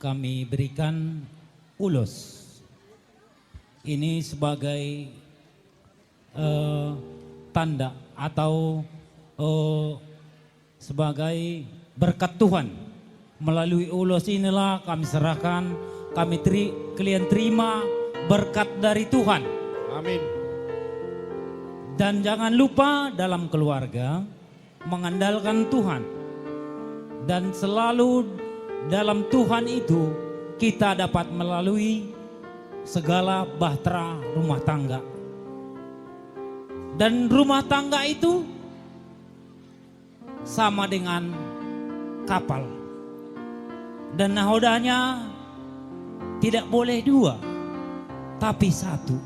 kami berikan ulos. Ini sebagai tanda atau sebagai berkat Tuhan. Melalui ulos inilah kami serahkan, kalian terima berkat dari Tuhan. Amin. Dan jangan lupa dalam keluarga mengandalkan Tuhan. Dan selalu dalam Tuhan itu kita dapat melalui segala bahtera rumah tangga. Dan rumah tangga itu sama dengan kapal. Dan nahodanya tidak boleh dua, tapi satu.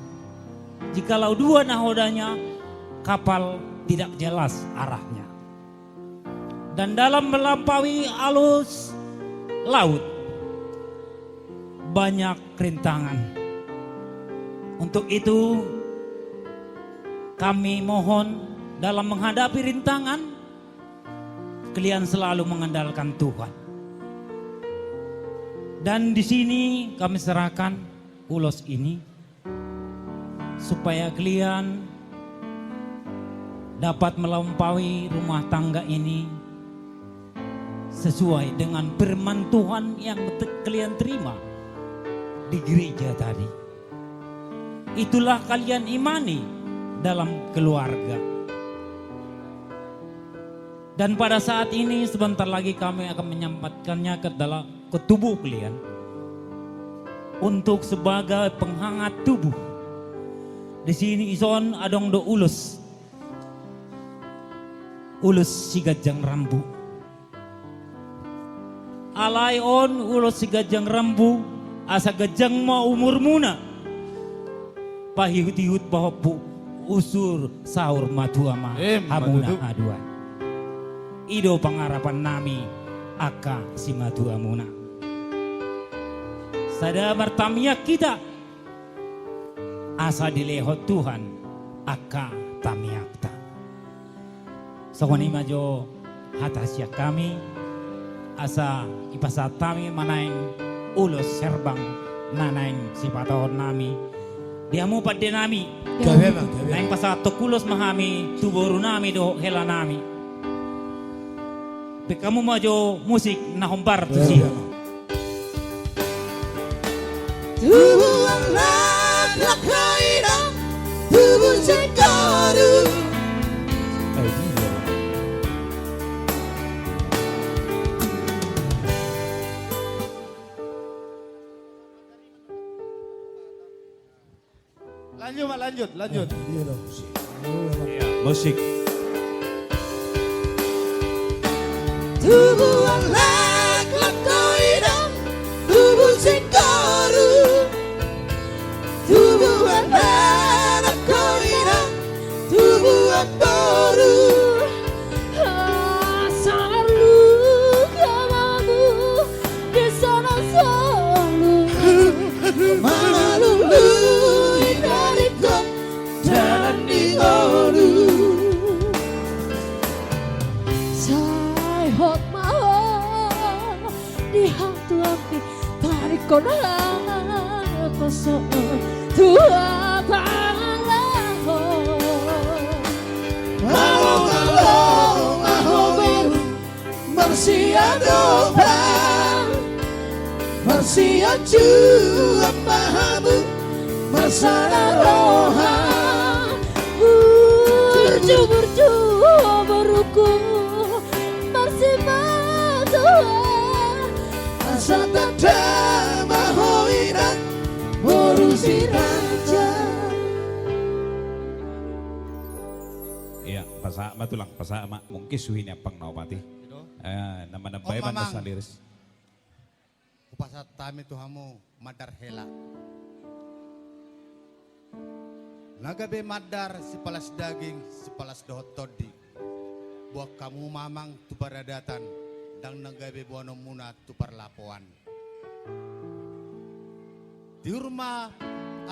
Jikalau dua nahodanya, kapal tidak jelas arahnya. Dan dalam melampaui arus laut, banyak rintangan. Untuk itu, kami mohon dalam menghadapi rintangan, kalian selalu mengandalkan Tuhan. Dan di sini kami serahkan ulos ini, supaya kalian dapat melampaui rumah tangga ini sesuai dengan firman Tuhan yang kalian terima di gereja tadi. Itulah kalian imani dalam keluarga. Dan pada saat ini sebentar lagi kami akan menyampaikannya ke tubuh kalian untuk sebagai penghangat tubuh. Di sini ison adong do ulus si gajang rambu. Alai on ulus si gajang rambu asa gajang ma umur muna. Pahihut-hut bahopu usur sahur matuama hamuna aduan. Ido pangarapan nami aka si matuamuna. Sada martamia kita asa dilehot Tuhan aka tamiakta. Sokoni majo hatasya kami asa ipasatami manaing ulos serbang nanaing sipatahon nami. Diamu pada nami. Naing pasato kulos mahami tuboru nami do hela nami. Kamu majo musik nahombar tu sih. Tubuh anak lakaira, tubuh cekaru. Lanjut. Musik. Tubuh anak lakaira, tubuh cekaru. Tubuh anak lakaira, tubuh baru. Selalu kamu di sana selalu melalui dariku jalan di olu. Saya hot mahal di hati api tarik konangan kosong tua pangalah mau beru bersiap bersiap pahamu masalah roha berju beruku masih Tuhan asa tanda mahoiran berusi raja. Iya, pasama tulang pasama mungkin suhinya pang naopati. Nama bayan masaliris. Upasa tami tuhamu madar hela. Nagabe madar si palas daging, si palas dohotodi. Buat kamu mamang tu paradatan, dang nagabe buano muna tu parlapoan. Di rumah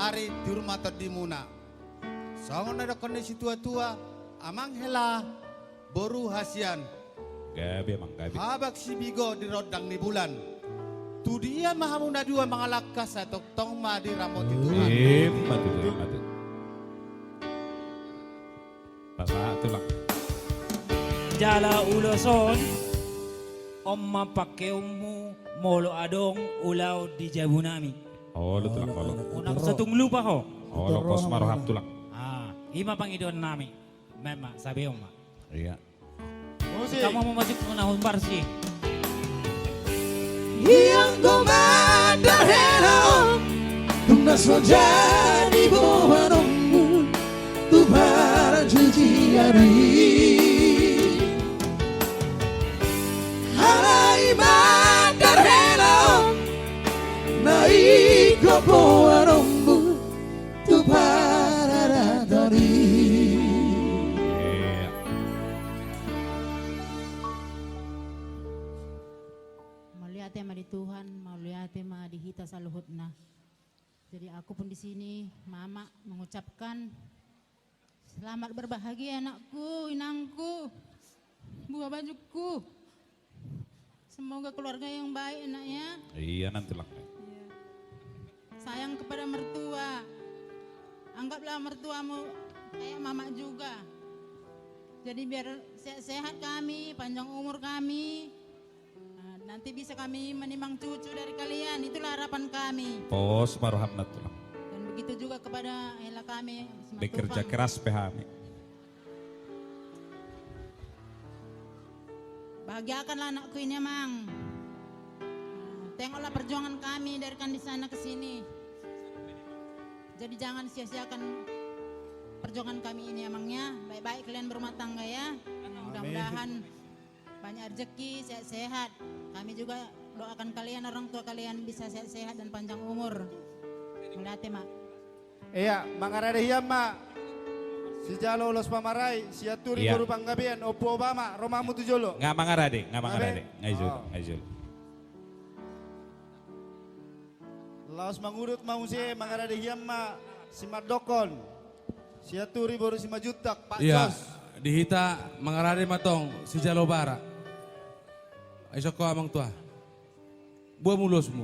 ari di rumah todi muna. Sangon ada kondisi tua-tua, amang hela, boru hasian. Gabi emang gabi. Habak si bigo di rodang ni bulan. Tu dia mahamuna dua mangalakas atau tong madi ramot itu. Matu. Basa tulang. Jala uloson, omma pake ummu, molo adong ulaw di jabunami. Oh, lu tulang kalau. Unang satung lupa ho. Oh, lo kos marohap tulang. Ima pang idon nami. Mema, sabi omma. Iya. Musik. Kamu mau masuk menahun barsi. Yang komandar hello Tunas jadi bohongmu Tu para cuci hari Halai mandar hello Naik ke bohongmu Tu para datari Iya. Melihat tema di Tuhan, melihat tema di hita saluhutna. Jadi aku pun di sini, mama mengucapkan selamat berbahagia anakku, inangku, buah bajuku. Semoga keluarga yang baik anaknya. Iya nanti tulang. Sayang kepada mertua. Anggaplah mertuamu kayak mama juga. Jadi biar sehat kami, panjang umur kami. Nanti bisa kami menimang cucu dari kalian, itulah harapan kami. Pos marohap na tulang. Dan begitu juga kepada hela kami. Bekerja keras pehami. Bahagiakanlah anakku ini, Mang. Tengoklah perjuangan kami dari kan di sana ke sini. Jadi jangan sia-siakan perjuangan kami ini, Amangnya. Baik-baik kalian berumah tangga ya. Mudah-mudahan banyak rezeki, sehat-sehat. Kami juga doakan kalian, orang tua kalian bisa sehat-sehat dan panjang umur. Melihat Mak. Iya, mangarada hiyam ma. Si Jalo los pamaray, si Aturi Iya. baru panggabian, Opo Obama, Romamu Tujolo. Nggak mangarade, nggak mangarade. Abe? Ngajul, Oh. ngajul. Laos mangurut mau si mangarada hiyam ma, si Mardokon. Si Aturi baru si Majutak, Pak Iya, Jos. di hita mangarade matong si Jalobara. Esok ko amang tua. Buah mulusmu.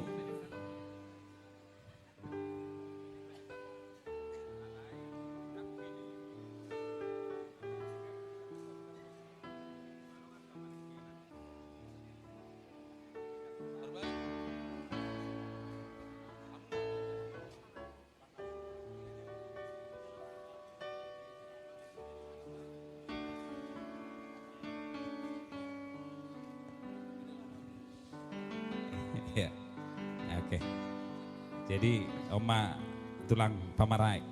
Ya, oke. Jadi Oma tulang pamarai.